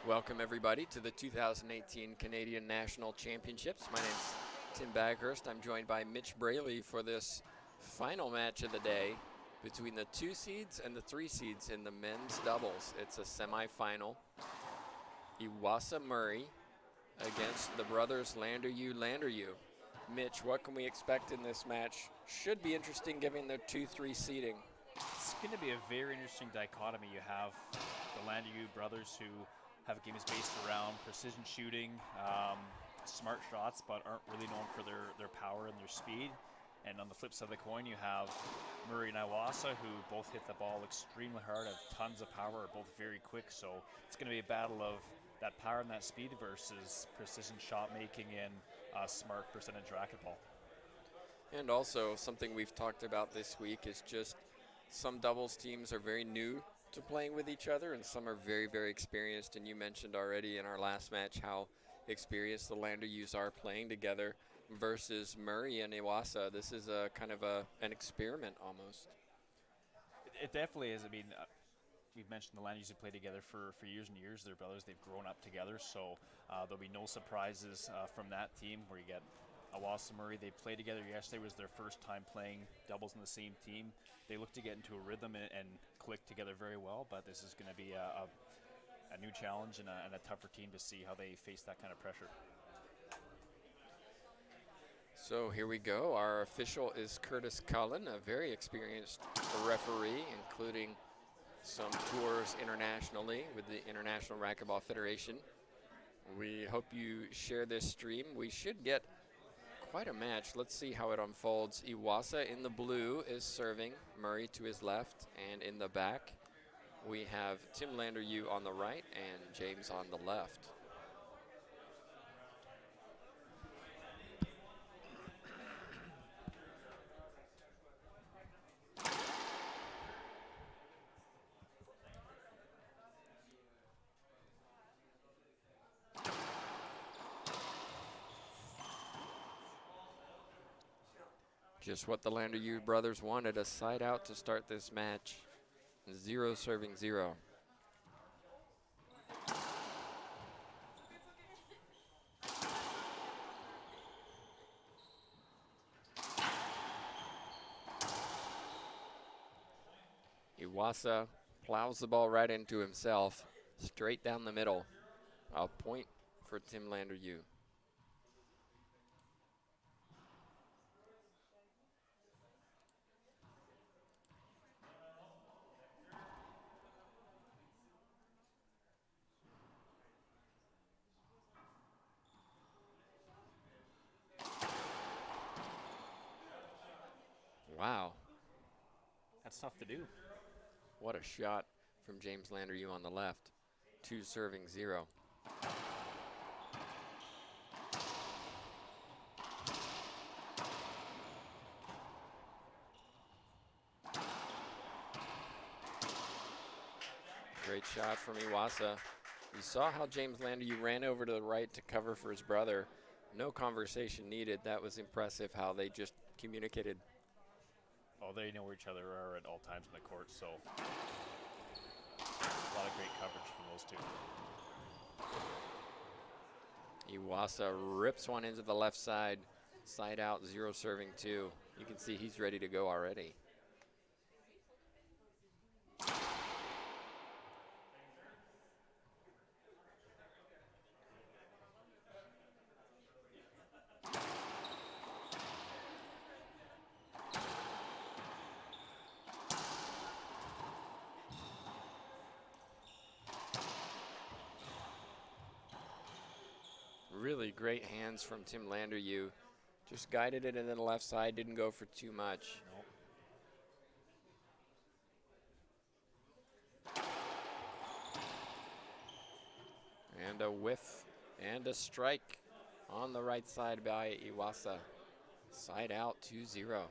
Welcome everybody to the 2018 Canadian National Championships. My name's Tim Baghurst. I'm joined by Mitch Braley for this final match of the day between the 2 seeds and the 3 seeds in the men's doubles. It's a semifinal. Iwaasa Murray against the brothers Landeryou. Mitch, what can we expect in this match? Should be interesting given the 2-3 seeding. It's going to be a very interesting dichotomy. You have the Landeryou brothers who have games based around precision shooting, smart shots, but aren't really known for their power and their speed. And on the flip side of the coin, you have Murray and Iwaasa, who both hit the ball extremely hard, have tons of power, are both very quick. So it's going to be a battle of that power and that speed versus precision shot making and smart percentage racquetball. And also, something we've talked about this week is just some doubles teams are very new to playing with each other, and some are very, very experienced. And you mentioned already in our last match how experienced the Landeryous are playing together versus Murray and Iwaasa. This is a kind of an experiment almost. It definitely is. I mean, we've mentioned the Landeryous have played together for years and years. They're brothers. They've grown up together, so there'll be no surprises from that team where you get Iwaasa Murray. They played together yesterday. Was their first time playing doubles in the same team. They look to get into a rhythm and click together very well, but this is going to be a new challenge and a tougher team to see how they face that kind of pressure. So here we go. Our official is Curtis Cullen, a very experienced referee, including some tours internationally with the International Racquetball Federation. We hope you share this stream. We should get quite a match. Let's see how it unfolds. Iwaasa in the blue is serving, Murray to his left, and in the back we have Tim Landeryou on the right and James on the left. Just what the Landeryou brothers wanted, a side out to start this match. 0 serving 0. Iwaasa plows the ball right into himself, straight down the middle. A point for Tim Landeryou. Wow. That's tough to do. What a shot from James Landeryou on the left. 2 serving 0. Great shot from Iwaasa. You saw how James Landeryou ran over to the right to cover for his brother. No conversation needed. That was impressive how they just communicated. Oh, they know where each other are at all times in the court, so a lot of great coverage from those two. Iwaasa rips one into the left side. Side out, 0 serving 2. You can see he's ready to go already. Really great hands from Tim Landeryou. Just guided it into the left side, didn't go for too much. Nope. And a whiff and a strike on the right side by Iwaasa. Side out 2-0.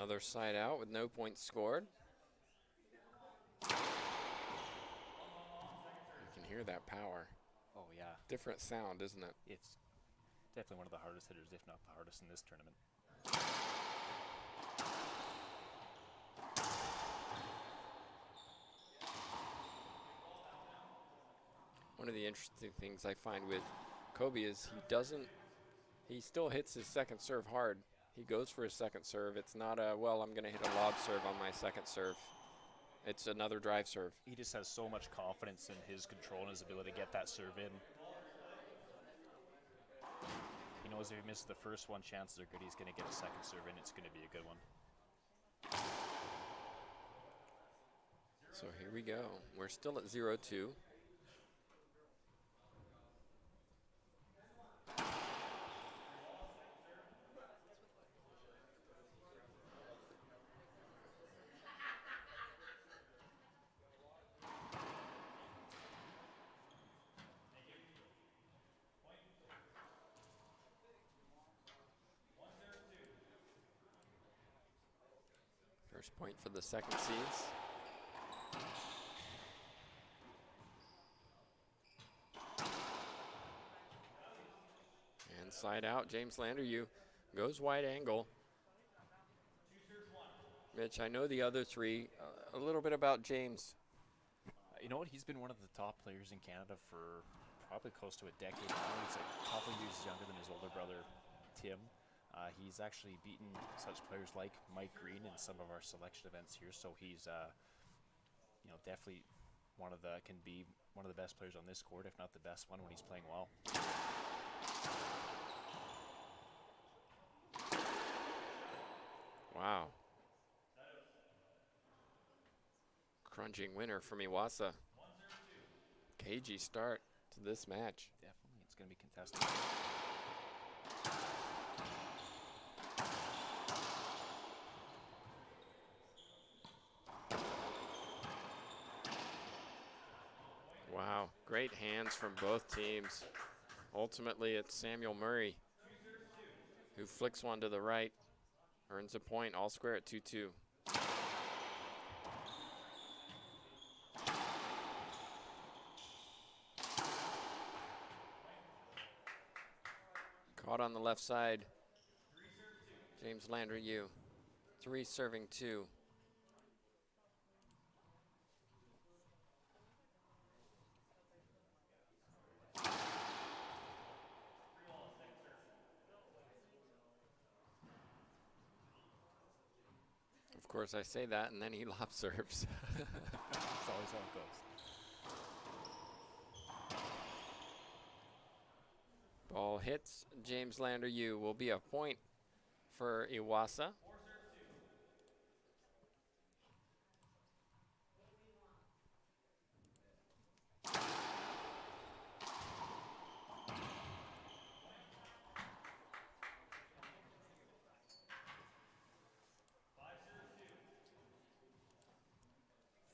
Another side out with no points scored. You can hear that power. Oh, yeah. Different sound, isn't it? It's definitely one of the hardest hitters, if not the hardest in this tournament. One of the interesting things I find with Kobe is he still hits his second serve hard. He goes for his second serve. It's not a, well, I'm going to hit a lob serve on my second serve. It's another drive serve. He just has so much confidence in his control and his ability to get that serve in. He knows if he misses the first one, chances are good he's going to get a second serve in. It's going to be a good one. So here we go. We're still at 0-2. First point for the second seeds. And side out, James Landeryou goes wide angle. Mitch, I know the other three. A little bit about James. You know what? He's been one of the top players in Canada for probably close to a decade now. He's a couple years younger than his older brother, Tim. He's actually beaten such players like Mike Green in some of our selection events here. So he's, definitely can be one of the best players on this court, if not the best one when he's playing well. Wow. Crunching winner from Iwaasa. Cagey start to this match. Definitely, it's going to be contested. Wow, great hands from both teams. Ultimately, it's Samuel Murray who flicks one to the right, earns a point, all square at 2-2. Caught on the left side, James Landeryou, 3 serving 2. Of course, I say that, and then he lob serves. That's always how it goes. Ball hits James Landeryou. Will be a point for Iwaasa.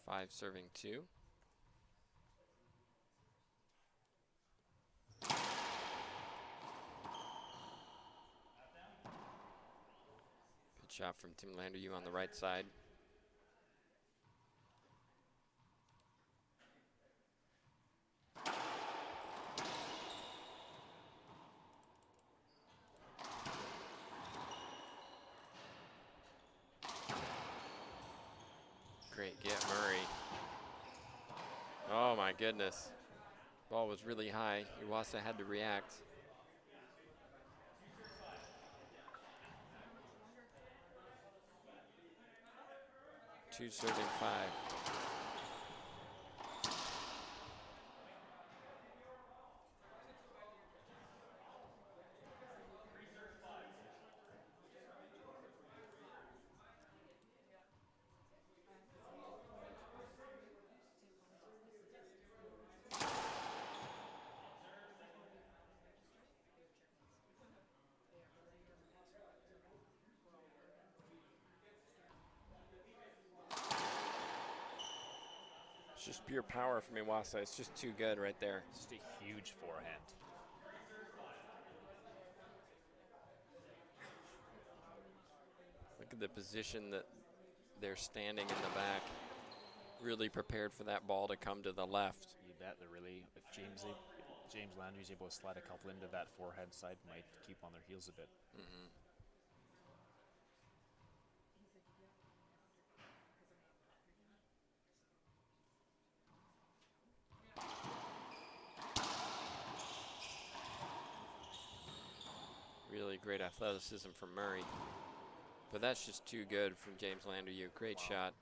Five serving 2. Good shot from Tim Landeryou on the right side. Great get, Murray. Oh my goodness. Ball was really high. Iwaasa had to react. Two serving 5. It's just pure power from Iwaasa. It's just too good right there. Just a huge forehand. Look at the position that they're standing in the back, really prepared for that ball to come to the left. You bet. They're really, if James Landeryou is able to slide a couple into that forehand side, might keep on their heels a bit. Mm-hmm. Really great athleticism from Murray. But that's just too good from James Landeryou. Great shot.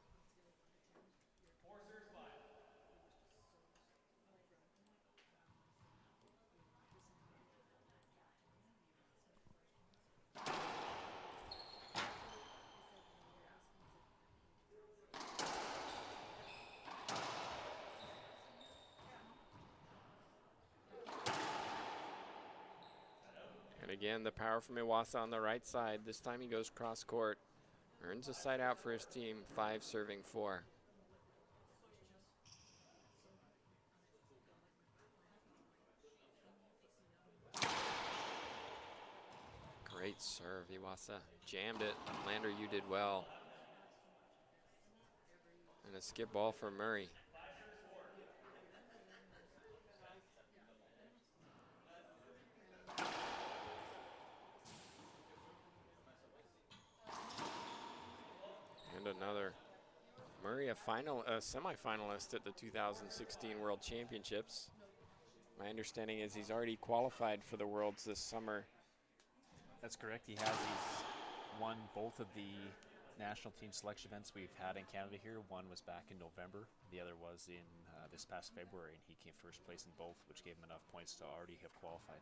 And again, the power from Iwaasa on the right side. This time he goes cross court. Earns a side out for his team, 5 serving 4. Great serve, Iwaasa. Jammed it. Landeryou did well. And a skip ball for Murray. And another. Murray, a semifinalist at the 2016 World Championships. My understanding is he's already qualified for the Worlds this summer. That's correct. He's won both of the national team selection events we've had in Canada here. One was back in November. The other was in this past February, and he came first place in both, which gave him enough points to already have qualified.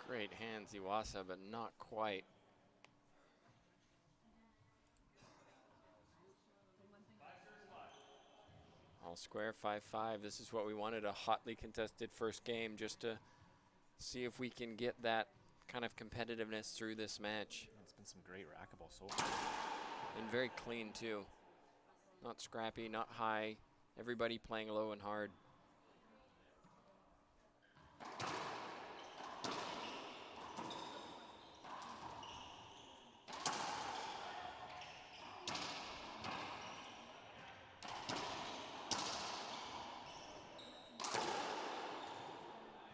Great hands, Iwaasa, but not quite. All square, 5-5. This is what we wanted, a hotly contested first game, just to see if we can get that kind of competitiveness through this match. It's been some great racquetball so far. And very clean, too. Not scrappy, not high. Everybody playing low and hard.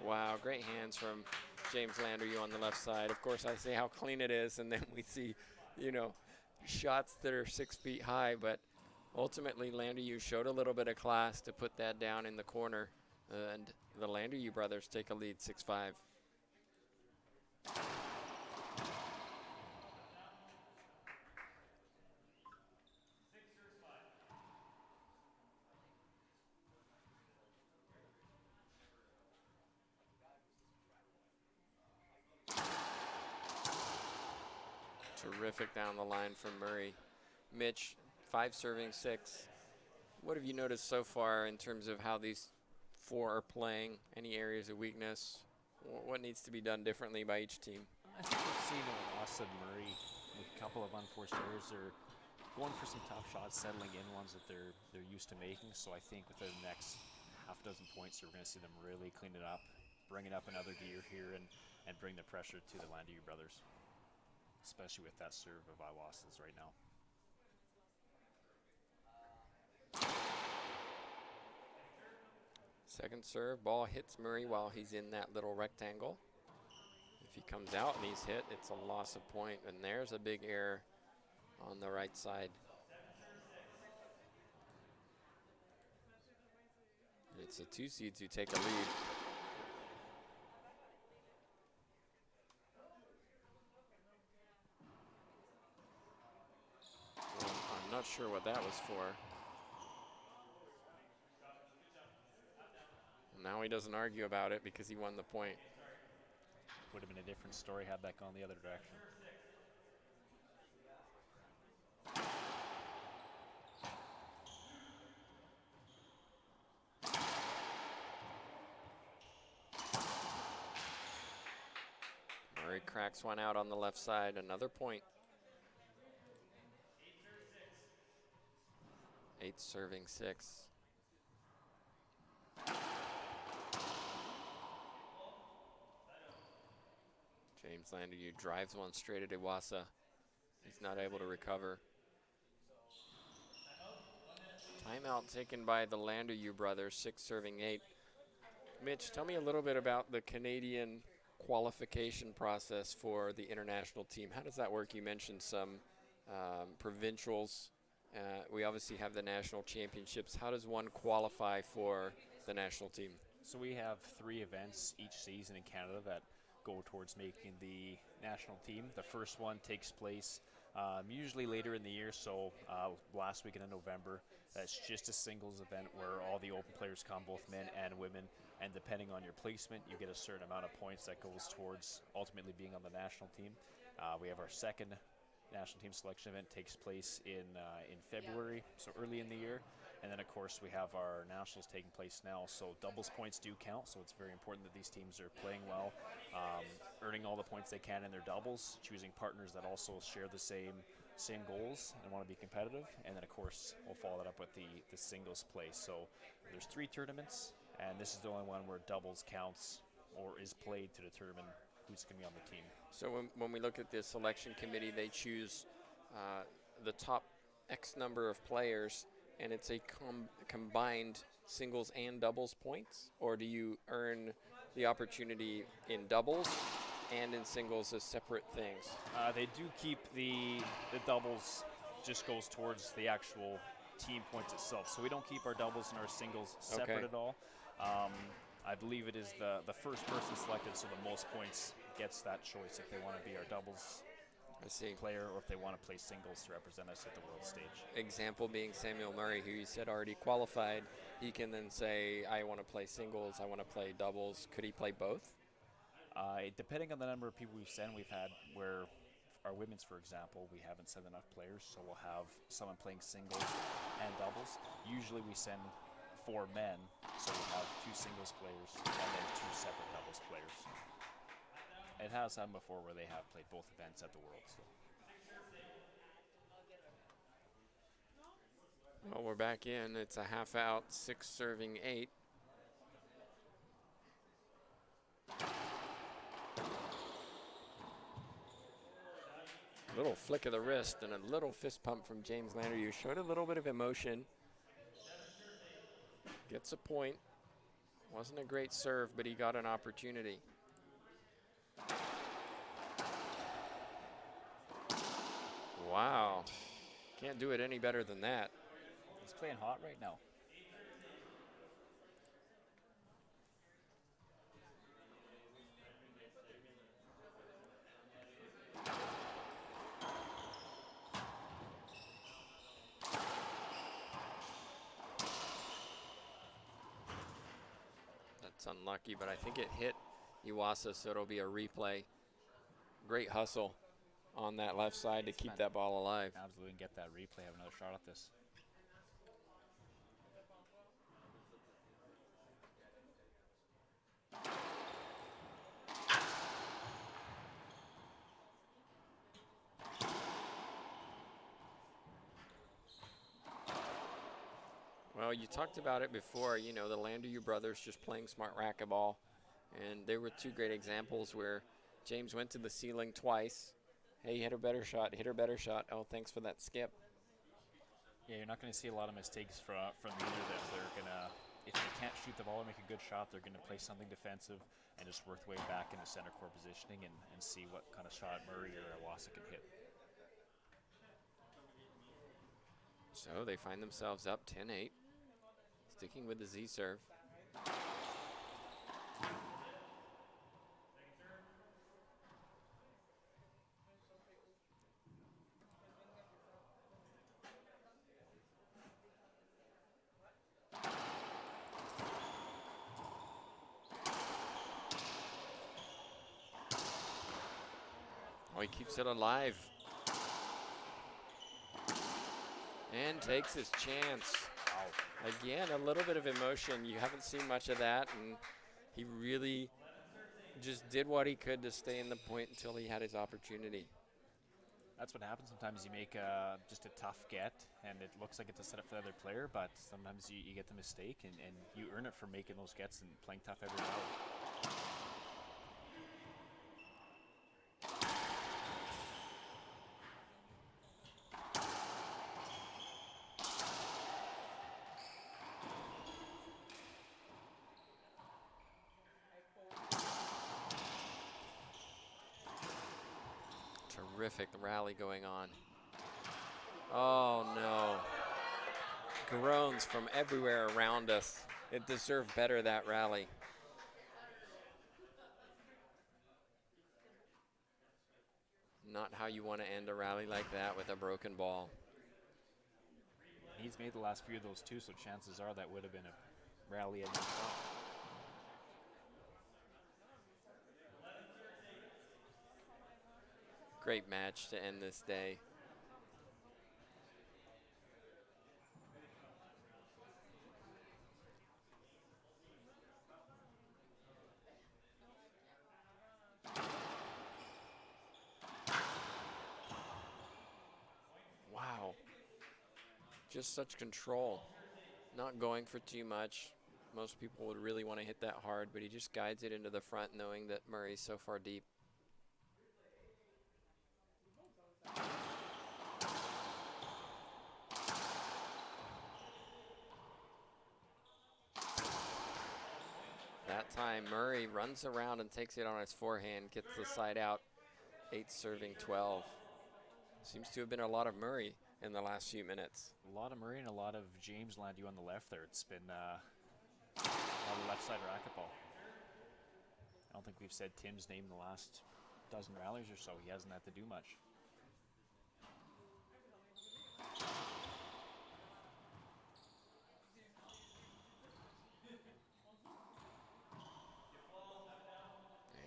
Wow, great hands from James Landeryou on the left side. Of course, I say how clean it is, and then we see, you know, shots that are 6 feet high, but ultimately Landeryou showed a little bit of class to put that down in the corner, and the Landeryou brothers take a lead, 6-5. Terrific down the line from Murray. Mitch, 5 serving 6. What have you noticed so far in terms of how these 4 are playing? Any areas of weakness? What needs to be done differently by each team? I think we've seen Iwaasa and Murray with a couple of unforced errors. They're going for some tough shots, settling in ones that they're used to making. So I think within the next half dozen points, you're going to see them really clean it up, bring it up another gear here, and bring the pressure to the Landeryou brothers, especially with that serve of Iwaasa's right now. Second serve, ball hits Murray while he's in that little rectangle. If he comes out and he's hit, it's a loss of point, and there's a big error on the right side. It's the 2 seeds who take a lead. Well, I'm not sure what that was for. Now he doesn't argue about it because he won the point. Would have been a different story had that gone the other direction. Murray cracks one out on the left side, another point. 8 serving 6. James Landeryou drives one straight at Iwaasa. He's not able to recover. Timeout taken by the Landeryou brothers, 6 serving 8. Mitch, tell me a little bit about the Canadian qualification process for the international team. How does that work? You mentioned some provincials. We obviously have the national championships. How does one qualify for the national team? So we have 3 events each season in Canada that go towards making the national team. The first one takes place usually later in the year, so last weekend in November. It's just a singles event where all the open players come, both men and women, and depending on your placement, you get a certain amount of points that goes towards ultimately being on the national team. We have our second national team selection event takes place in February, so early in the year. And then, of course, we have our nationals taking place now. So doubles points do count, so it's very important that these teams are playing well, earning all the points they can in their doubles, choosing partners that also share the same goals and want to be competitive. And then, of course, we'll follow that up with the singles play. So there's 3 tournaments, and this is the only one where doubles counts or is played to determine who's going to be on the team. So when we look at the selection committee, they choose the top X number of players, and it's a combined singles and doubles points? Or do you earn the opportunity in doubles and in singles as separate things? They do keep the doubles, just goes towards the actual team points itself. So we don't keep our doubles and our singles separate at all. I believe it is the first person selected, so the most points gets that choice if they want to be our doubles player or if they want to play singles to represent us at the world stage. Example being Samuel Murray, who you said already qualified. He can then say, I want to play singles, I want to play doubles. Could he play both? Depending on the number of people we've sent, we've had where our women's, for example, we haven't sent enough players, so we'll have someone playing singles and doubles. Usually we send 4 men, so we have 2 singles players and then 2 separate doubles players. It has happened before where they have played both events at the Worlds. So. Well, we're back in. It's a half out, 6 serving 8. Little flick of the wrist and a little fist pump from James Landeryou. Showed a little bit of emotion. Gets a point. Wasn't a great serve, but he got an opportunity. Wow. Can't do it any better than that. He's playing hot right now. That's unlucky, but I think it hit Iwaasa, so it'll be a replay. Great hustle on that left side to keep that ball alive. Absolutely, and get that replay, have another shot at this. Well, you talked about it before, you know, the Landeryou brothers just playing smart racquetball. And there were 2 great examples where James went to the ceiling twice. Hey, hit a better shot, hit her better shot. Oh, thanks for that skip. Yeah, you're not going to see a lot of mistakes from either of them. They're going to, if they can't shoot the ball or make a good shot, they're going to play something defensive and just work their way back into center court positioning and see what kind of shot Murray or Iwaasa can hit. So they find themselves up 10-8, sticking with the Z serve. Oh, he keeps it alive. And takes his chance. Wow. Again, a little bit of emotion. You haven't seen much of that, and he really just did what he could to stay in the point until he had his opportunity. That's what happens. Sometimes you make just a tough get, and it looks like it's a setup for the other player, but sometimes you get the mistake, and you earn it for making those gets and playing tough every round. Terrific rally going on. Oh no. Groans from everywhere around us. It deserved better, that rally. Not how you want to end a rally like that with a broken ball. He's made the last few of those too, so chances are that would have been a rally at the top. Great match to end this day. Wow. Just such control. Not going for too much. Most people would really want to hit that hard, but he just guides it into the front knowing that Murray's so far deep. That time, Murray runs around and takes it on his forehand, gets the side out, 8 serving 12. Seems to have been a lot of Murray in the last few minutes. A lot of Murray and a lot of James Landeryou on the left there. It's been a lot of left side racquetball. I don't think we've said Tim's name in the last dozen rallies or so. He hasn't had to do much.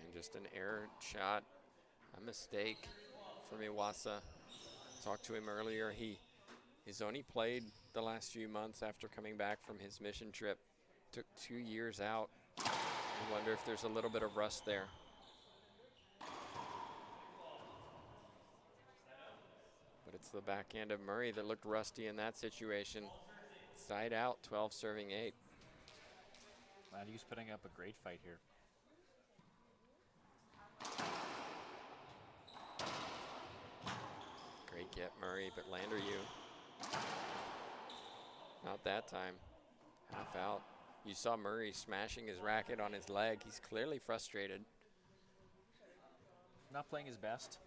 And just an error shot, a mistake from Iwaasa. Talked to him earlier. He's only played the last few months after coming back from his mission trip. Took 2 years out. I wonder if there's a little bit of rust there. But it's the backhand of Murray that looked rusty in that situation. Side out, 12 serving 8. Landeryou's putting up a great fight here. Great get, Murray, but Landeryou. Not that time. Half out. You saw Murray smashing his racket on his leg. He's clearly frustrated. Not playing his best.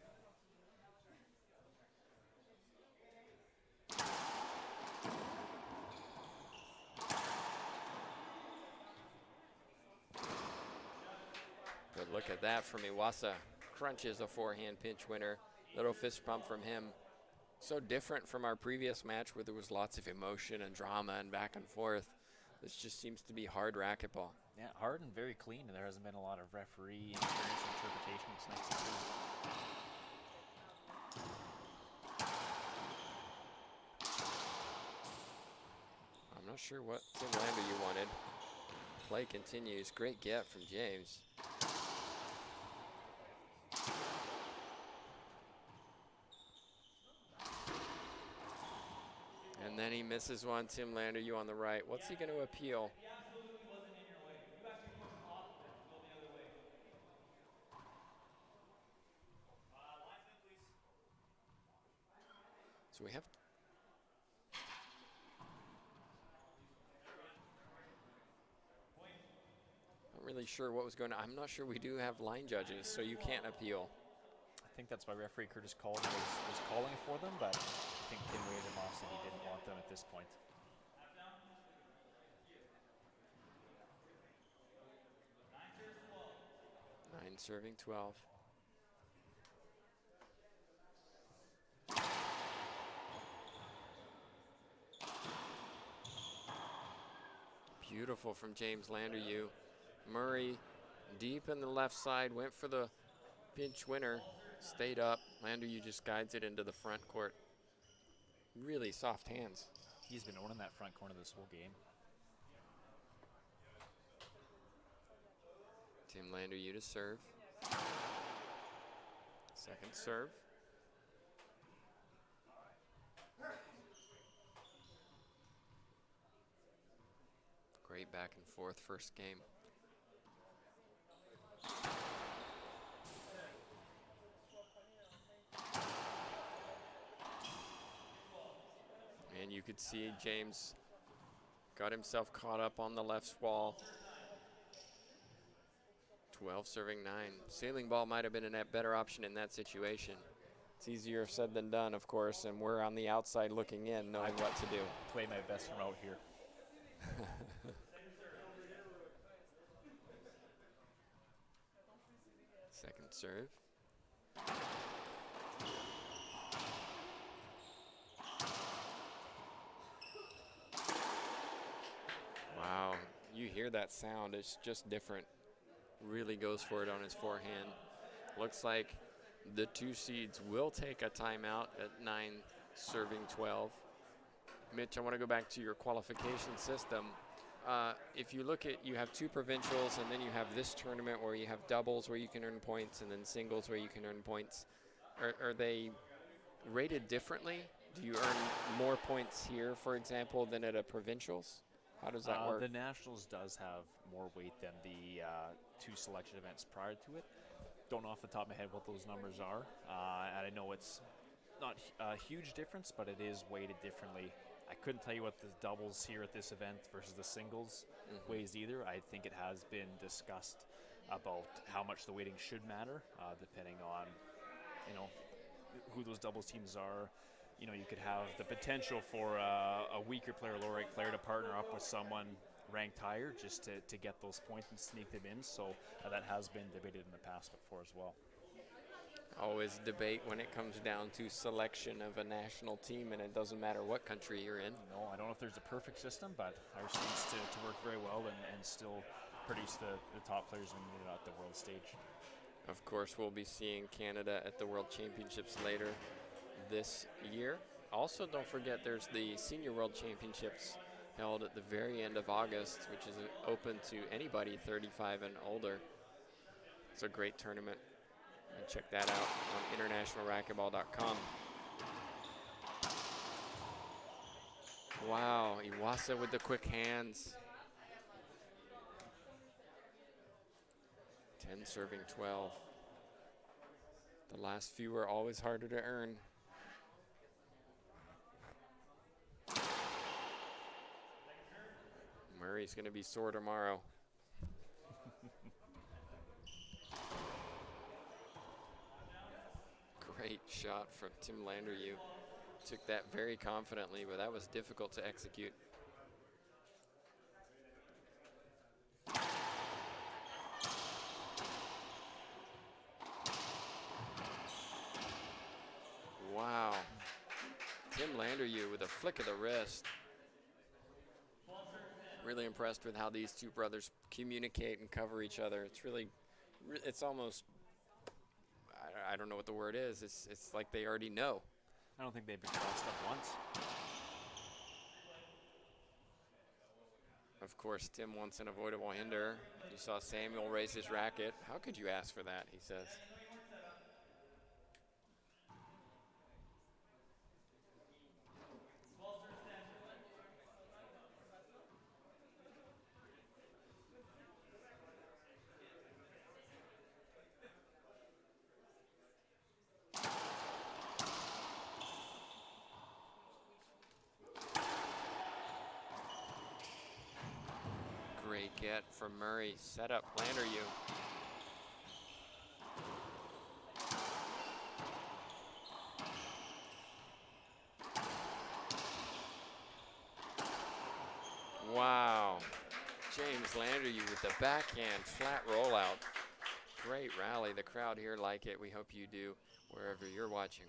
But look at that from Iwaasa. Crunches a forehand pinch winner. Little fist pump from him. So different from our previous match where there was lots of emotion and drama and back and forth. This just seems to be hard racquetball. Yeah, hard and very clean. There hasn't been a lot of referee interference interpretation. It's nice to see. I'm not sure what Tim Landeryou wanted. Play continues. Great get from James. And then he misses one. Tim Landeryou on the right. What's he going to appeal? So we have. Not really sure what was going on. I'm not sure we do have line judges, so you can't appeal. I think that's why referee Curtis Cullen was calling for them, but I think Tim waved him off, said he didn't want them at this point. Nine serving 12. Beautiful from James Landeryou. Murray deep in the left side, went for the pinch winner, stayed up. Landeryou just guides it into the front court. Really soft hands. He's been owning that front corner this whole game. Tim Landeryou to serve. Second serve. Great back and forth first game. And you could see James got himself caught up on the left wall. 12 serving 9. Sailing ball might have been a better option in that situation. It's easier said than done, of course, and we're on the outside looking in, knowing what to do. Play my best from out here. Second serve. Wow, you hear that sound. It's just different. Really goes for it on his forehand. Looks like the 2 seeds will take a timeout at 9 serving 12. Mitch, I want to go back to your qualification system. If you look at, you have 2 provincials, and then you have this tournament where you have doubles where you can earn points, and then singles where you can earn points. Are they rated differently? Do you earn more points here, for example, than at a provincials? How does that work? The Nationals does have more weight than the 2 selection events prior to it. Don't know off the top of my head what those numbers are. And I know it's not a huge difference, but it is weighted differently. I couldn't tell you what the doubles here at this event versus the singles weighs either. I think it has been discussed about how much the weighting should matter, depending on, who those doubles teams are. You could have the potential for a weaker player, lower ranked player to partner up with someone ranked higher just to get those points and sneak them in. So that has been debated in the past before as well. Always debate when it comes down to selection of a national team, and it doesn't matter what country you're in. No, I don't know if there's a perfect system, but ours seems to work very well and still produce the top players when you're at the world stage. Of course, we'll be seeing Canada at the World Championships later this year. Also, don't forget there's the Senior World Championships held at the very end of August, which is open to anybody 35 and older. It's a great tournament. And check that out on internationalracquetball.com. Wow, Iwaasa with the quick hands. 10 serving 12. The last few are always harder to earn. Murray's going to be sore tomorrow. Great shot from Tim Landeryou. Took that very confidently, but that was difficult to execute. Wow. Tim Landeryou with a flick of the wrist. Really impressed with how these 2 brothers communicate and cover each other. It's almost, I don't know what the word is. It's like they already know. I don't think they've been crossed up once. Of course, Tim wants an avoidable hinder. You saw Samuel raise his racket. How could you ask for that, he says. Great get from Murray. Set up Landeryou. Wow. James Landeryou with the backhand flat rollout. Great rally. The crowd here like it. We hope you do wherever you're watching.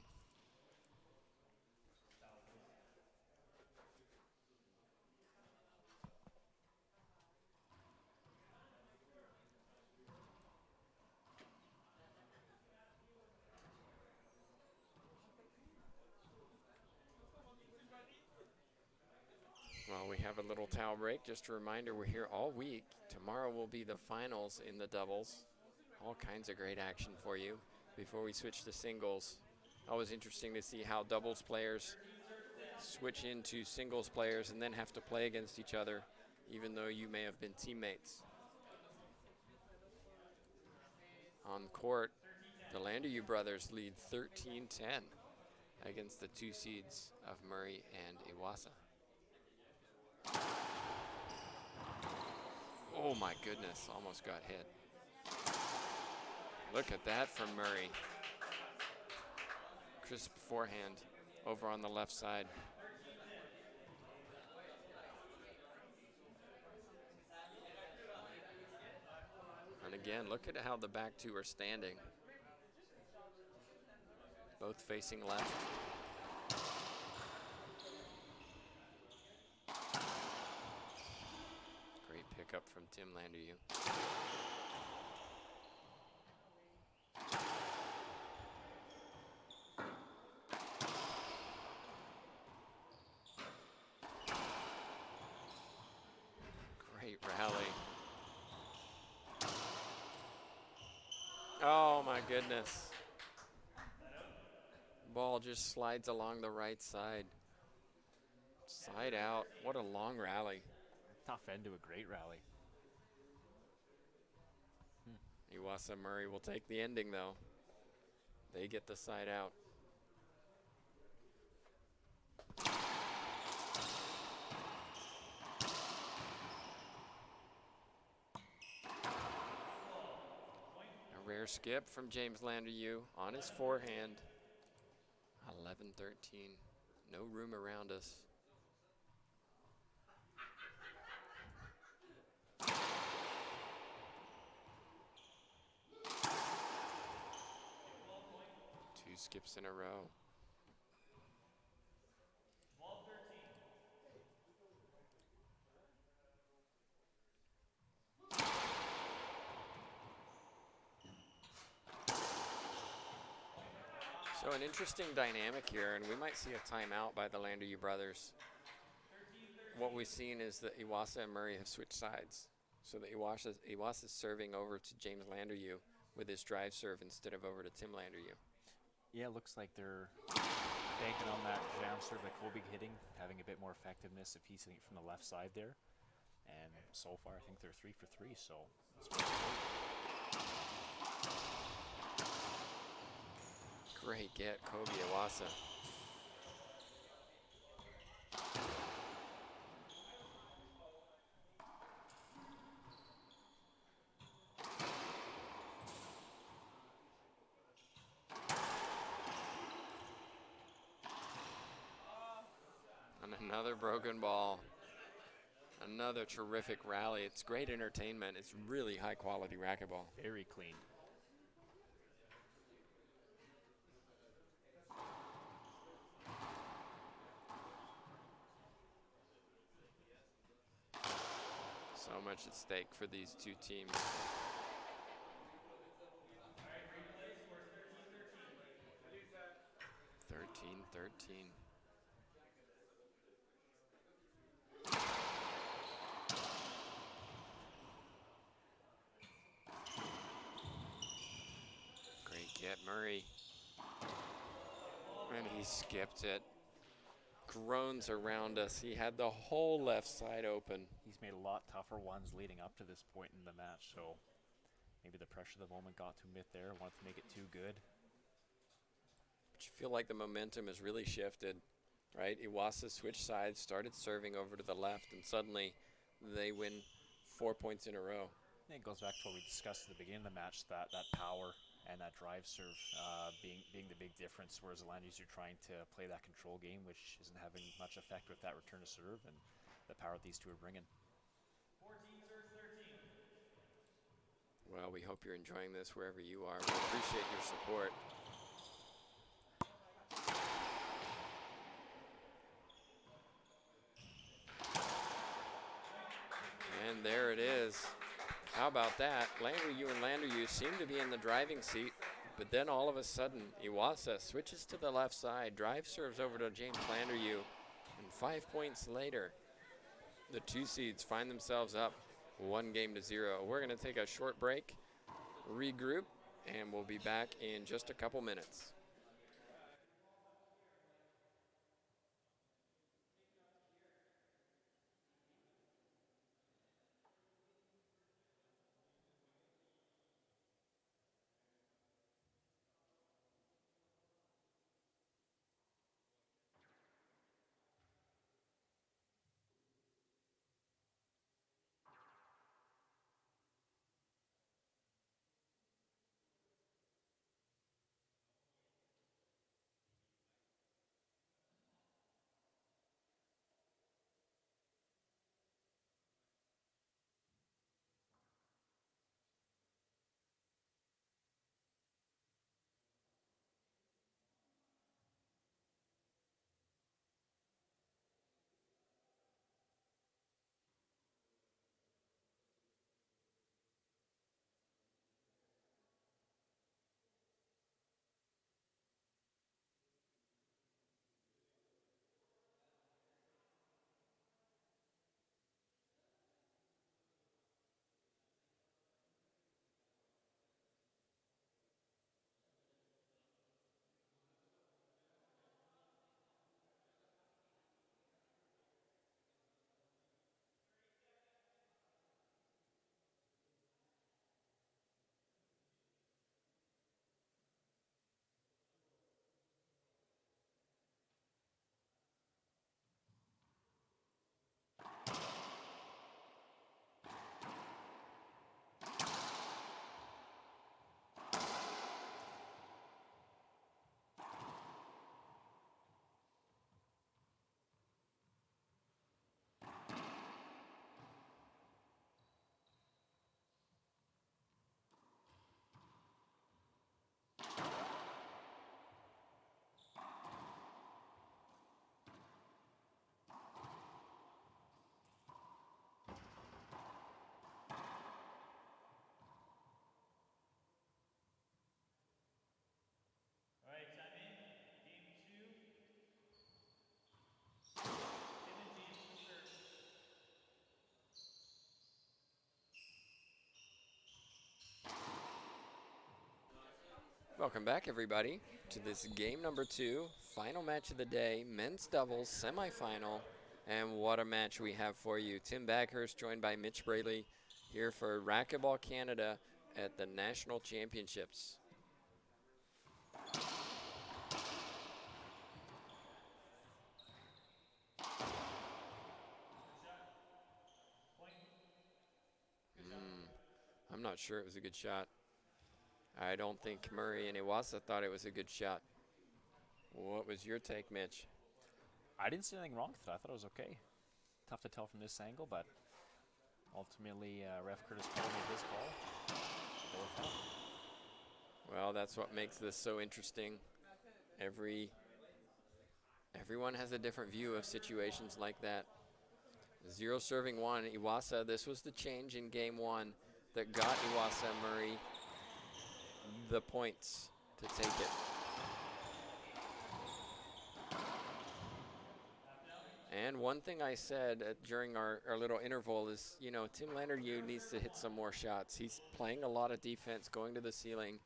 Well, we have a little towel break. Just a reminder, we're here all week. Tomorrow will be the finals in the doubles. All kinds of great action for you before we switch to singles. Always interesting to see how doubles players switch into singles players and then have to play against each other, even though you may have been teammates. On court, the Landeryou brothers lead 13-10 against the 2 seeds of Murray and Iwaasa. Oh my goodness, almost got hit. Look at that from Murray. crisp forehand over on the left side. And again, look at how the back two are standing. Both facing left. Great pickup from Tim Landeryou. Great rally. Oh my goodness. Ball just slides along the right side. Side out. What a long rally. Tough end to a great rally. Iwaasa Murray will take the ending though. They get the side out. A rare skip from James Landeryou on his forehand. 11-13. No room around us. Two skips in a row. So an interesting dynamic here, and we might see a timeout by the Landeryou brothers. What we've seen is that Iwaasa and Murray have switched sides. So that Iwaasa's serving over to James Landeryou with his drive serve instead of over to Tim Landeryou. Yeah, looks like they're banking on that jam serve that Kobe hitting, having a bit more effectiveness if he's hitting it from the left side there. And so far, I think they're 3 for 3, so it's Great get, Kobe Iwaasa. And another broken ball. Another terrific rally. It's great entertainment. It's really high quality racquetball. very clean. So much at stake for these two teams. 13-13. Great get, Murray. And he skipped it. Groans around us. He had the whole left side open. He's made a lot tougher ones leading up to this point in the match, so maybe the pressure of the moment got to him a bit there, wanted to make it too good. But you feel like the momentum has really shifted, right? Iwaasa switched sides, started serving over to the left, and suddenly they win 4 points in a row. I think it goes back to what we discussed at the beginning of the match, that power and that drive serve being the big difference, whereas the Landeryous are trying to play that control game, which isn't having much effect with that return to serve and the power that these two are bringing. 14 serves 13. Well, we hope you're enjoying this wherever you are. We appreciate your support. And there it is. How about that? Landeryou and Landeryou seem to be in the driving seat, but then all of a sudden, Iwaasa switches to the left side, drive serves over to James Landeryou, and 5 points later, the two seeds find themselves up 1-0. We're going to take a short break, regroup, and we'll be back in just a couple minutes. Welcome back, everybody, to this game number 2, final match of the day, men's doubles semifinal. And what a match we have for you. Tim Baghurst joined by Mitch Braley here for Racquetball Canada at the National Championships. I'm not sure it was a good shot. I don't think Murray and Iwaasa thought it was a good shot. What was your take, Mitch? I didn't see anything wrong with it. I thought it was okay. Tough to tell from this angle, but ultimately, ref Curtis Cole made his call. Go with that. Well, that's what makes this so interesting. Everyone has a different view of situations like that. 0 serving 1, Iwaasa. This was the change in game 1 that got Iwaasa and Murray the points to take it. And one thing I said during our little interval is, you know, Tim Landeryou needs to hit some more shots. He's playing a lot of defense, going to the ceiling.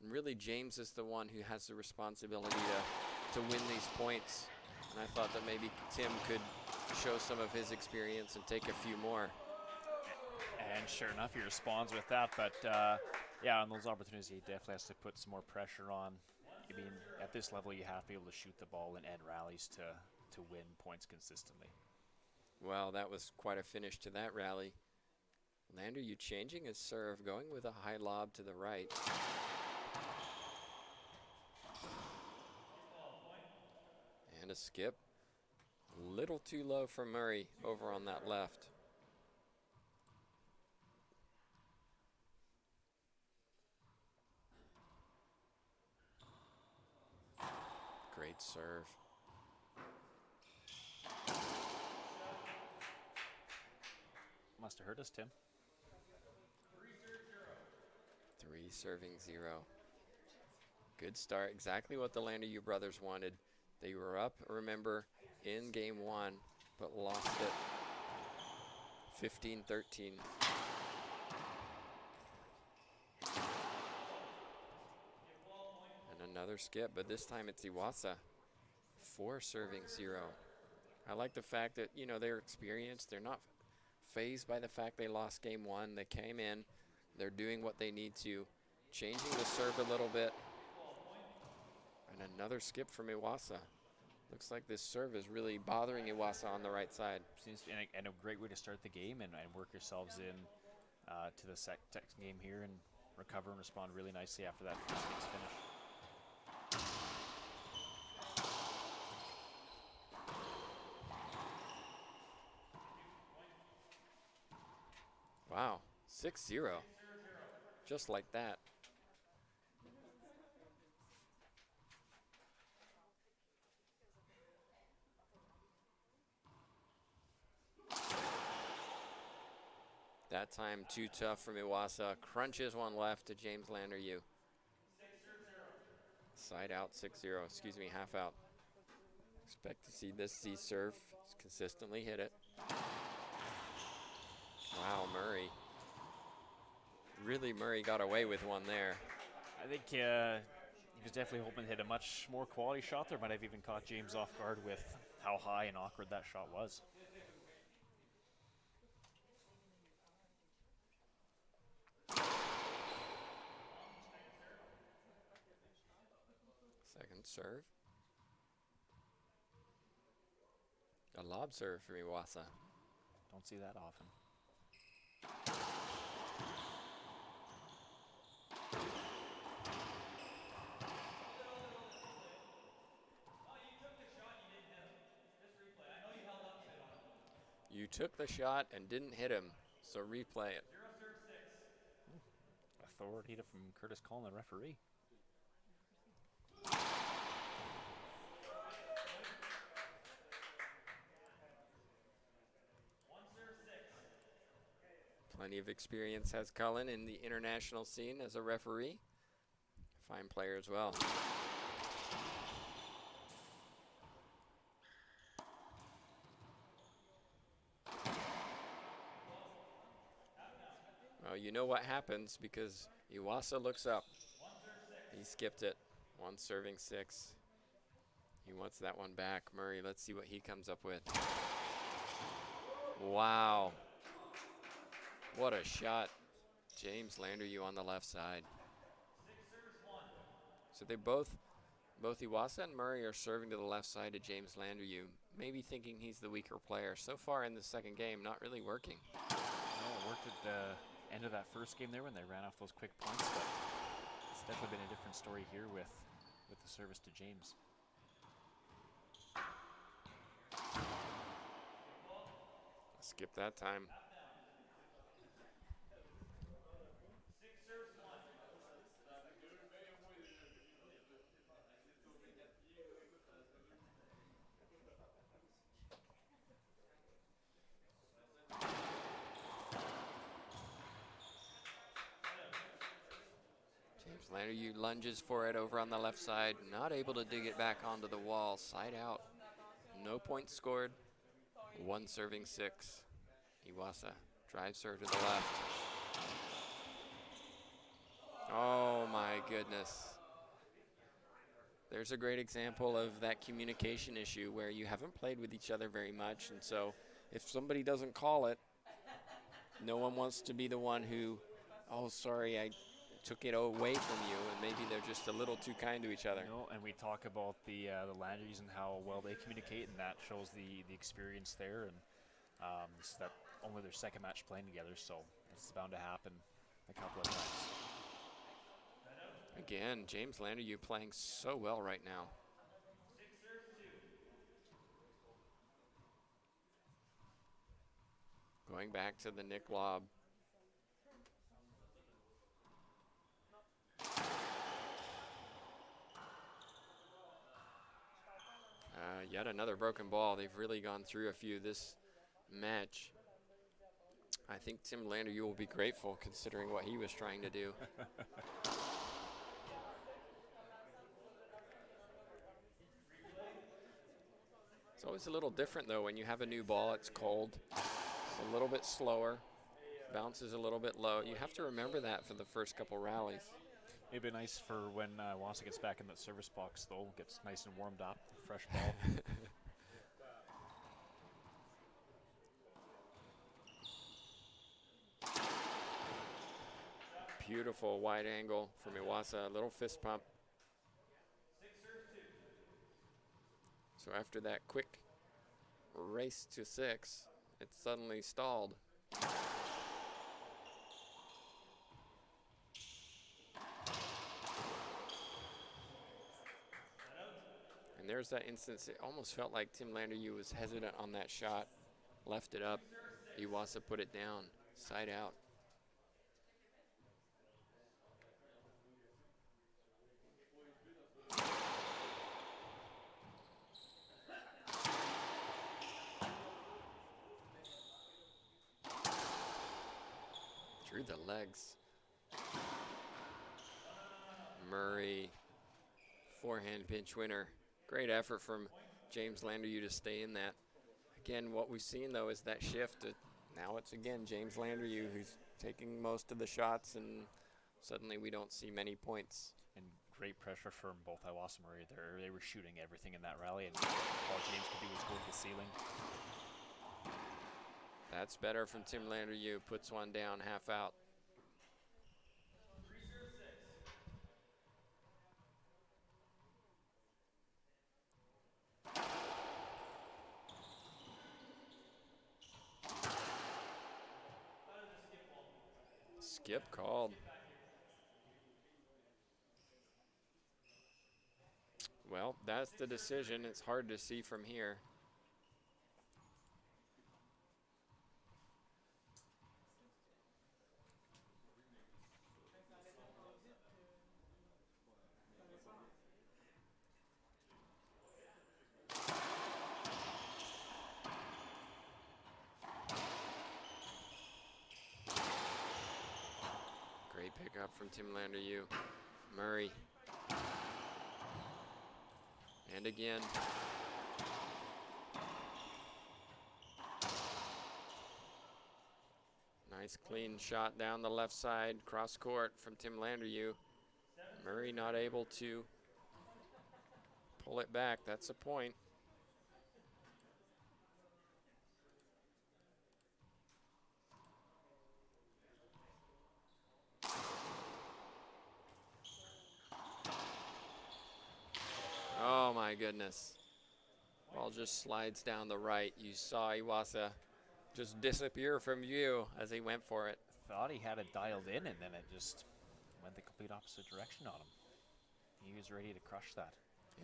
And really, James is the one who has the responsibility to win these points. And I thought that maybe Tim could show some of his experience and take a few more. And sure enough, he responds with that. But yeah, on those opportunities, he definitely has to put some more pressure on. I mean, at this level, you have to be able to shoot the ball and end rallies to win points consistently. Well, that was quite a finish to that rally. Landeryou changing his serve, going with a high lob to the right. And a skip. A little too low for Murray over on that left. Great serve. Must have hurt us, Tim. 3 serving 0. Good start. Exactly what the Landeryou brothers wanted. They were up, remember, in game 1, but lost it 15-13. And another skip, but this time it's Iwaasa. 4 serving 0. I like the fact that, you know, they're experienced. They're not phased by the fact they lost game 1. They came in. They're doing what they need to. Changing the serve a little bit. And another skip from Iwaasa. Looks like this serve is really bothering Iwaasa on the right side. Seems and a great way to start the game and work yourselves in to the second game here and recover and respond really nicely after that first game's finish. Wow, 6-0. Just like that. That time too tough from Iwaasa. Crunches one left to James Landeryou. Side out 6-0, excuse me, half out. Expect to see this Z serve consistently hit it. Wow, Murray. Really, Murray got away with one there. I think he was definitely hoping to hit a much more quality shot there. Might have even caught James off guard with how high and awkward that shot was. Second serve. A lob serve for Iwaasa. Don't see that often. You took the shot and didn't hit him, so replay it. Authoritative from Curtis Cullen, the referee. Plenty of experience has Cullen in the international scene as a referee. Fine player as well. Well, you know what happens because Iwaasa looks up. He skipped it. 1 serving 6. He wants that one back. Murray, let's see what he comes up with. Wow. What a shot. James Landeryou on the left side. So they both Iwaasa and Murray are serving to the left side of James Landeryou, maybe thinking he's the weaker player. So far in the second game, not really working. No, it worked at the end of that first game there when they ran off those quick points, but it's definitely been a different story here with the service to James. Skip that time. James Landeryou lunges for it over on the left side, not able to dig it back onto the wall. Side out. No points scored. 1 serving 6. Iwaasa drives her to the left. Oh my goodness. There's a great example of that communication issue where you haven't played with each other very much, and so if somebody doesn't call it, no one wants to be the one who, oh, sorry, I took it away from you, and maybe they're just a little too kind to each other. You know, and we talk about the Landeryous and how well they communicate, and that shows the experience there. And this is that only their second match playing together, so it's bound to happen a couple of times. Again, James Landeryou playing so well right now. Going back to the Nick lob. Yet another broken ball. They've really gone through a few this match. I think Tim Landeryou will be grateful considering what he was trying to do. It's always a little different though when you have a new ball, it's cold. It's a little bit slower, bounces a little bit low. You have to remember that for the first couple rallies. It'd be nice for when Iwaasa gets back in that service box though, gets nice and warmed up, fresh ball. Beautiful wide angle from Iwaasa, a little fist pump. So after that quick race to 6, it suddenly stalled. And there's that instance, it almost felt like Tim Landeryou was hesitant on that shot, left it up. Iwaasa put it down, side out. Through the legs. Murray, forehand pinch winner. Great effort from James Landeryou to stay in that. Again, what we've seen though is that shift. Now it's again James Landeryou who's taking most of the shots, and suddenly we don't see many points. And great pressure from both Iwaasa and Murray. They were shooting everything in that rally, and all James could do was go to the ceiling. That's better from Tim Landeryou. Puts one down, half out. Skip called. Well, that's the decision. It's hard to see from here. Great pickup from Tim Landeryou. Murray. And again. Nice clean shot down the left side, cross court from Tim Landeryou. Murray not able to pull it back. That's a point. Oh my goodness. Ball just slides down the right. You saw Iwaasa just disappear from view as he went for it. Thought he had it dialed in, and then it just went the complete opposite direction on him. He was ready to crush that.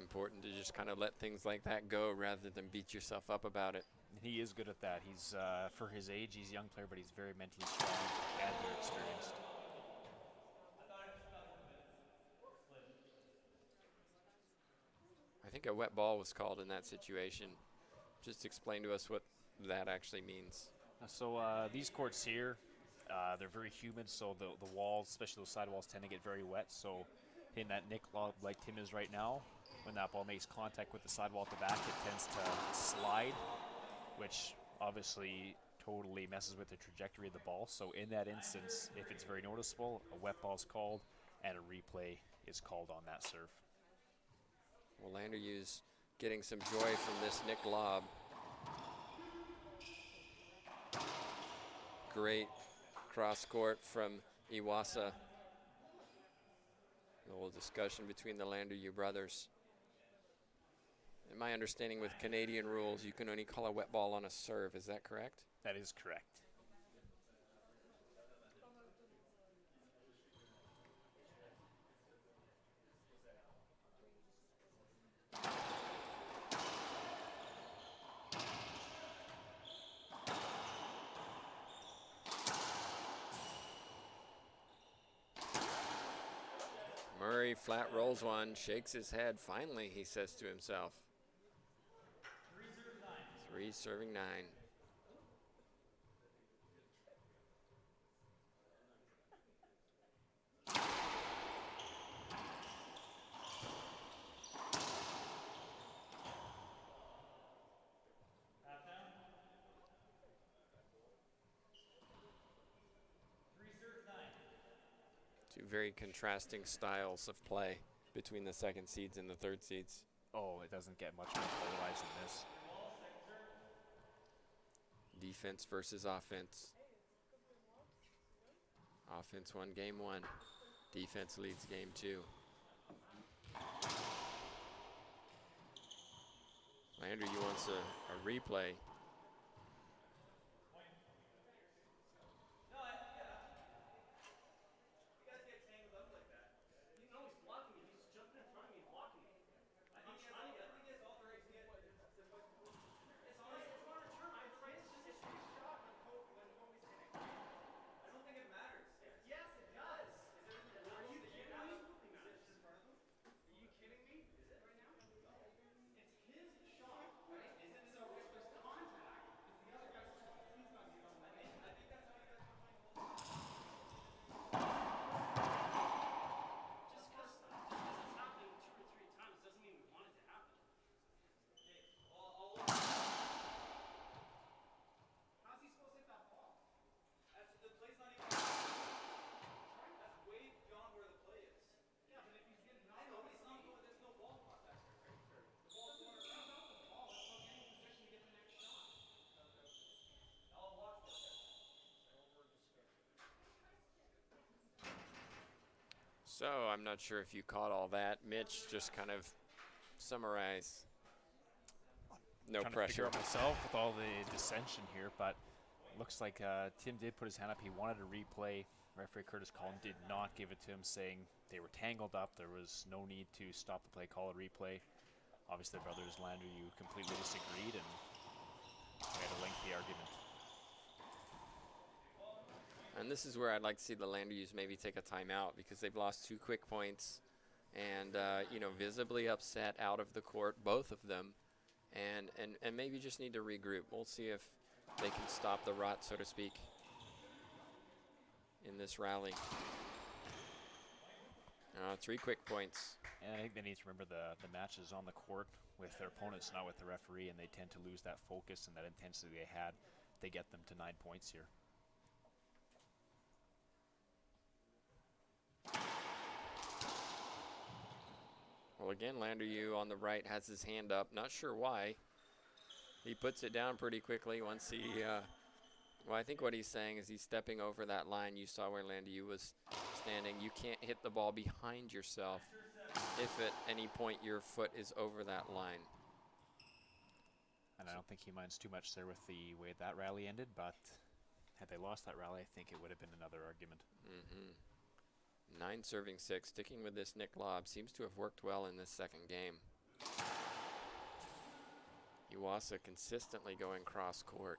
Important to just kind of let things like that go rather than beat yourself up about it. He is good at that. He's, for his age, he's a young player, but he's very mentally strong and very experienced. I think a wet ball was called in that situation. Just explain to us what that actually means. So these courts here, they're very humid, so the walls, especially those sidewalls, tend to get very wet. So hitting that nick lob like Tim is right now, when that ball makes contact with the sidewall at the back, it tends to slide, which obviously totally messes with the trajectory of the ball. So in that instance, if it's very noticeable, a wet ball is called and a replay is called on that serve. Well, Landeryou's getting some joy from this nick lob. Great cross court from Iwaasa. A little discussion between the Landeryou brothers. In my understanding, with Canadian rules, you can only call a wet ball on a serve. Is that correct? That is correct. Murray flat rolls one, shakes his head. Finally, he says to himself. 3 serving 9. Two very contrasting styles of play between the second seeds and the third seeds. Oh, it doesn't get much more polarized than this. Defense versus offense. Offense won game 1. Defense leads game 2. Landeryou wants a replay. So I'm not sure if you caught all that. Mitch, just kind of summarize. No Trying pressure. to figure out myself with all the dissension here, but looks like Tim did put his hand up. He wanted a replay. Referee Curtis Collin did not give it to him, saying they were tangled up. There was no need to stop the play, call a replay. Obviously, the brothers Landeryou completely disagreed, and we had a lengthy argument. And this is where I'd like to see the Landeryous maybe take a timeout, because they've lost 2 quick points and, visibly upset out of the court, both of them, and maybe just need to regroup. We'll see if they can stop the rot, so to speak, in this rally. 3 quick points. And I think they need to remember the match is on the court with their opponents, not with the referee, and they tend to lose that focus and that intensity they had. They get them to 9 points here. again, Landeryou on the right has his hand up. Not sure why. He puts it down pretty quickly once he, well, I think what he's saying is he's stepping over that line. You saw where Landeryou was standing. You can't hit the ball behind yourself if at any point your foot is over that line. And I don't think he minds too much there with the way that rally ended, but had they lost that rally, I think it would have been another argument. 9 serving 6, sticking with this Nick lob. Seems to have worked well in this second game. Iwaasa consistently going cross court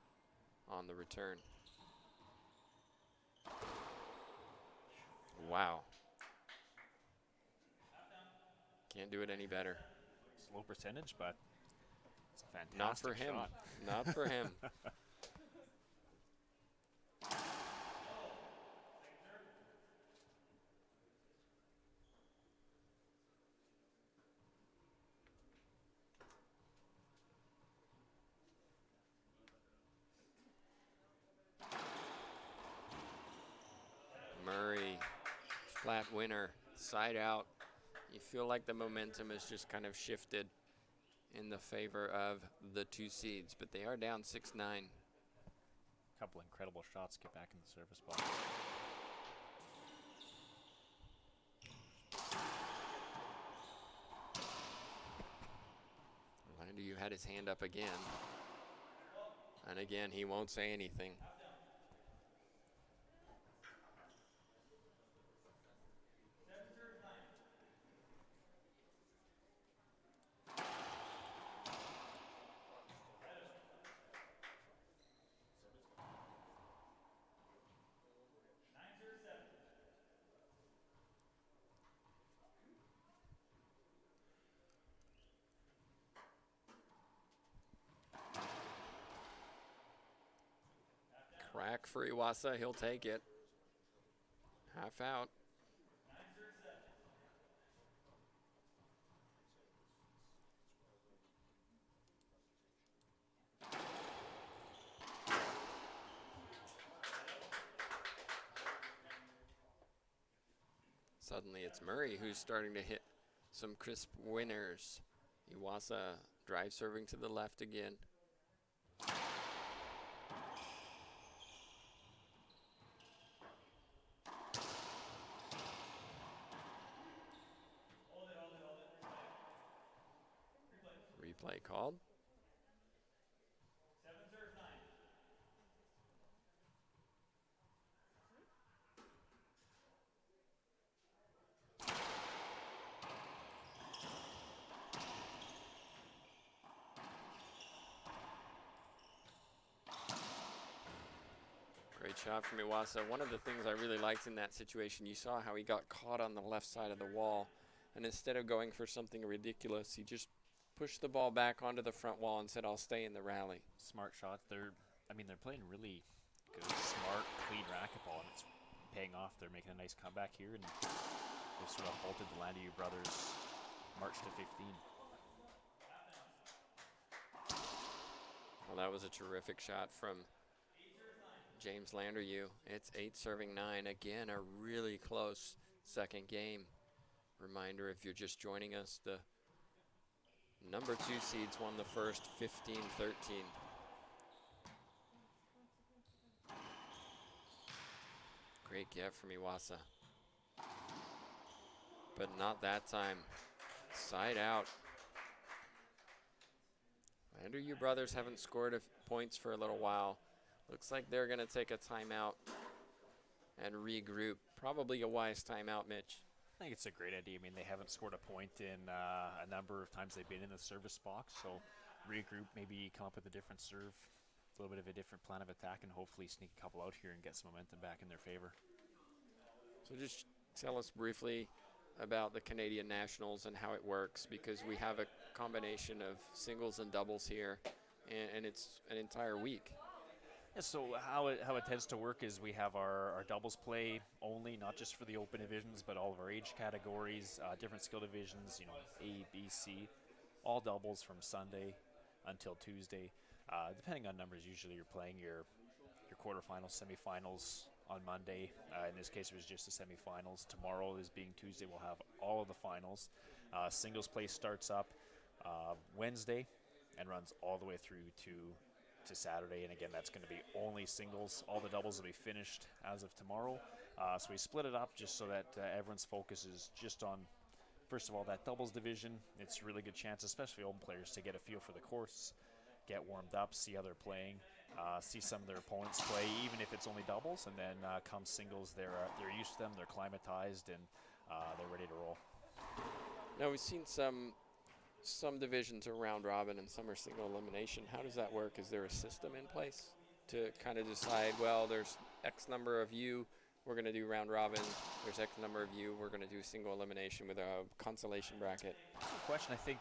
on the return. Wow. Can't do it any better. Slow percentage, but it's a fantastic Not for him. shot. Not for him. Murray, flat winner, side out. You feel like the momentum has just kind of shifted in the favor of the 2 seeds, but they are down 6-9. Couple incredible shots, get back in the service box. Landeryou had his hand up again. And again, he won't say anything. Crack for Iwaasa, he'll take it. Half out. Suddenly it's Murray who's starting to hit some crisp winners. Iwaasa drive serving to the left again. Replay called. 7 serves 9. Great shot from Iwaasa. One of the things I really liked in that situation, you saw how he got caught on the left side of the wall, and instead of going for something ridiculous, he just pushed the ball back onto the front wall and said, I'll stay in the rally. Smart shots. They're playing really good, smart, clean racquetball, and it's paying off. They're making a nice comeback here, and they've sort of halted the Landeryou brothers' march to 15. Well, that was a terrific shot from James Landeryou. It's 8 serving 9. Again, a really close second game. Reminder, if you're just joining us, the number 2 seeds won the first 15-13. Great get from Iwaasa. But not that time. Side out. Landeryou brothers haven't scored points for a little while. Looks like they're going to take a timeout and regroup. Probably a wise timeout, Mitch. I think it's a great idea. I mean, they haven't scored a point in a number of times they've been in the service box, so regroup, maybe come up with a different serve, a little bit of a different plan of attack, and hopefully sneak a couple out here and get some momentum back in their favor. So just tell us briefly about the Canadian Nationals and how it works, because we have a combination of singles and doubles here, and it's an entire week. Yeah, so how it tends to work is we have our doubles play only, not just for the open divisions, but all of our age categories, different skill divisions, A, B, C, all doubles from Sunday until Tuesday. Depending on numbers, usually you're playing your quarterfinals, semifinals on Monday. In this case, it was just the semifinals. Tomorrow is being Tuesday. We'll have all of the finals. Singles play starts up Wednesday and runs all the way through to Saturday. And again, that's going to be only singles. All the doubles will be finished as of tomorrow. So we split it up just so that everyone's focus is just on, first of all, that doubles division. It's a really good chance, especially open players, to get a feel for the course, get warmed up, see how they're playing, see some of their opponents play, even if it's only doubles. And then come singles, they're used to them, they're climatized, and they're ready to roll. Now we've seen some divisions are round robin and some are single elimination. How does that work? Is there a system in place to kind of decide, well, there's X number of you, we're going to do round robin. There's X number of you, we're going to do single elimination with a consolation bracket? Good question. I think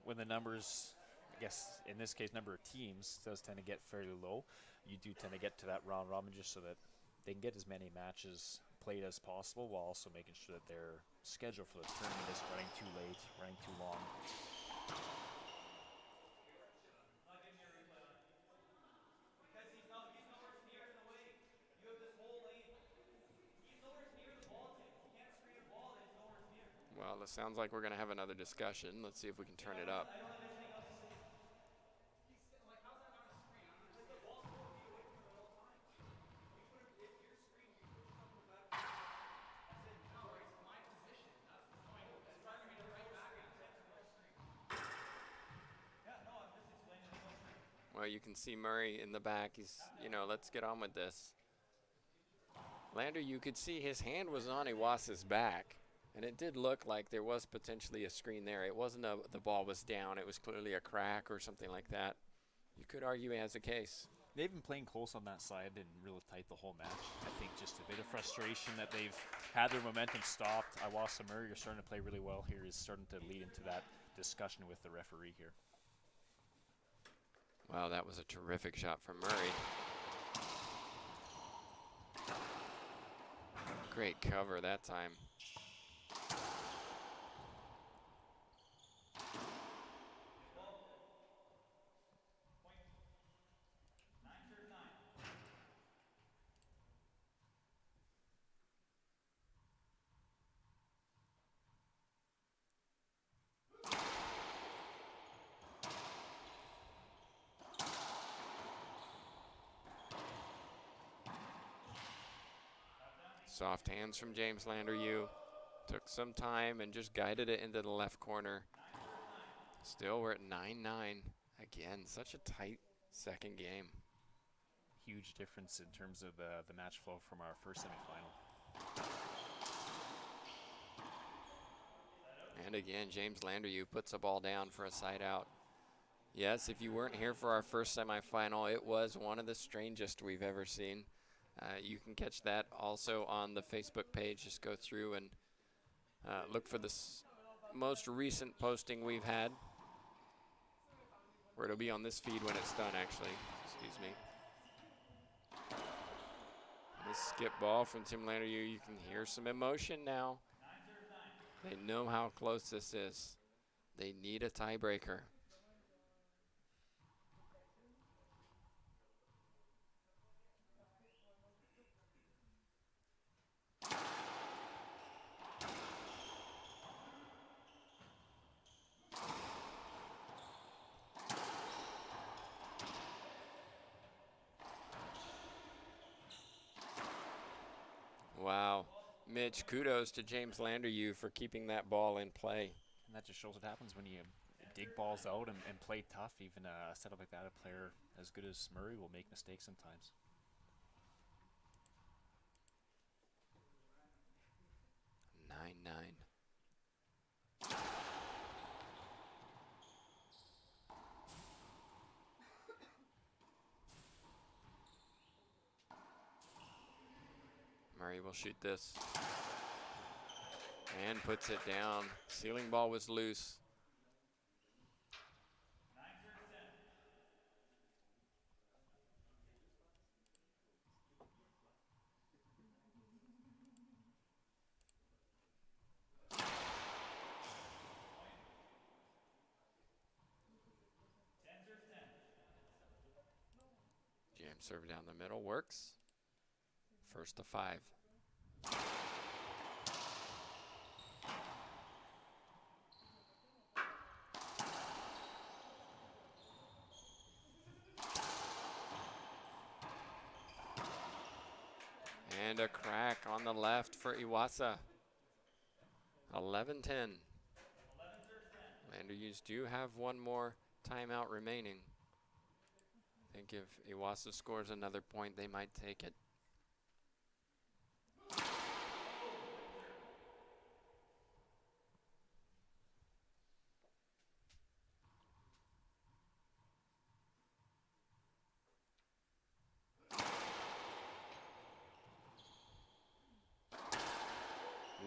when the numbers, I guess in this case, number of teams does tend to get fairly low, you do tend to get to that round robin just so that they can get as many matches played as possible, while also making sure that their schedule for the tournament isn't running too late, running too long. Because he's nowhere near in the way. You have this whole lane. He's nowhere near the ball, Tim. He can't screen a ball that he's nowhere near. Well, it sounds like we're going to have another discussion. Let's see if we can turn it up. I don't have anything else to say. He's like, how's that not a screen? Because the ball's 4 feet away from him at all times. You put him, if you're screening, you put yourself in a better position. I said, no, it's my position. That's the point. It's trying to be the right back and attempt to no screen. Yeah, no, I'm just explaining the no screen. Well, you can see Murray in the back. He's, let's get on with this. Lander, you could see his hand was on Iwaasa's back, and it did look like there was potentially a screen there. It wasn't the ball was down. It was clearly a crack or something like that. You could argue he has a case. They've been playing close on that side and really tight the whole match. I think just a bit of frustration that they've had their momentum stopped. Iwaasa Murray are starting to play really well here, is starting to lead into that discussion with the referee here. Wow, that was a terrific shot from Murray. Great cover that time. Soft hands from James Landeryou. Took some time and just guided it into the left corner. Still, we're at 9-9. Again, such a tight second game. Huge difference in terms of the match flow from our first semifinal. And again, James Landeryou puts the ball down for a side out. Yes, if you weren't here for our first semifinal, it was one of the strangest we've ever seen. You can catch that also on the Facebook page. Just go through and look for the most recent posting we've had, where it'll be on this feed when it's done, actually. Excuse me. This skip ball from Tim Landeryou. You can hear some emotion now. They know how close this is. They need a tiebreaker. Wow. Mitch, kudos to James Landeryou for keeping that ball in play. And that just shows what happens when you dig balls out and play tough. Even a setup like that, a player as good as Murray will make mistakes sometimes. Murray will shoot this. And puts it down. Ceiling ball was loose. Jam serve down the middle works. First to 5. And a crack on the left for Iwaasa. 11-10. Landeryou do have one more timeout remaining. I think if Iwaasa scores another point, they might take it.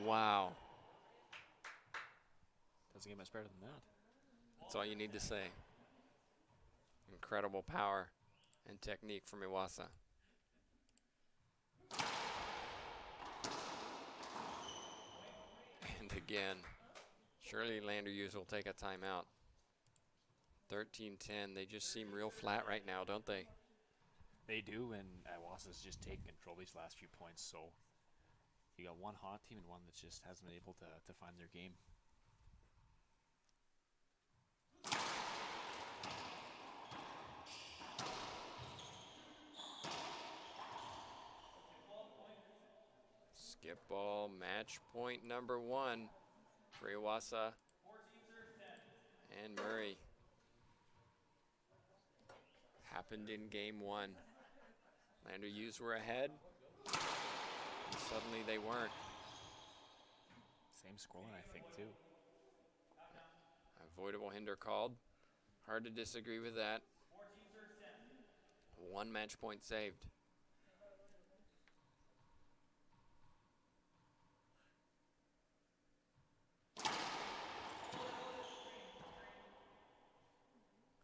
Wow. Doesn't get much better than that. That's all you need to say. Incredible power and technique from Iwaasa. And again, surely Landeryou will take a timeout. 13-10. They just seem real flat right now, don't they? They do, and Iwaasa's just taking control these last few points. So you got one hot team and one that just hasn't been able to find their game. Skip ball, match point number 1 for Iwaasa and Murray. Happened in game 1. Landeryou were ahead, and suddenly they weren't. Same scoreline, I think, too. Avoidable hinder called. Hard to disagree with that. 1 match point saved.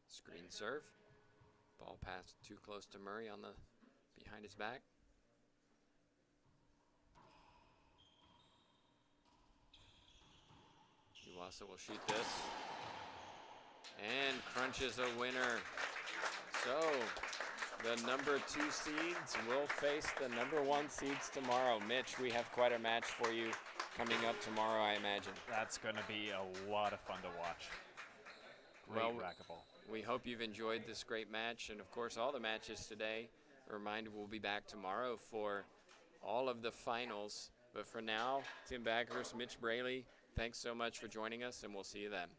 Screen serve. Ball passed too close to Murray on the behind his back. Iwaasa will shoot this. And crunches a winner. So the number 2 seeds will face the number 1 seeds tomorrow. Mitch, we have quite a match for you coming up tomorrow, I imagine. That's going to be a lot of fun to watch. Great racquetball. We hope you've enjoyed this great match, and of course all the matches today. A reminder, we'll be back tomorrow for all of the finals. But for now, Tim Backhurst, Mitch Braley, thanks so much for joining us, and we'll see you then.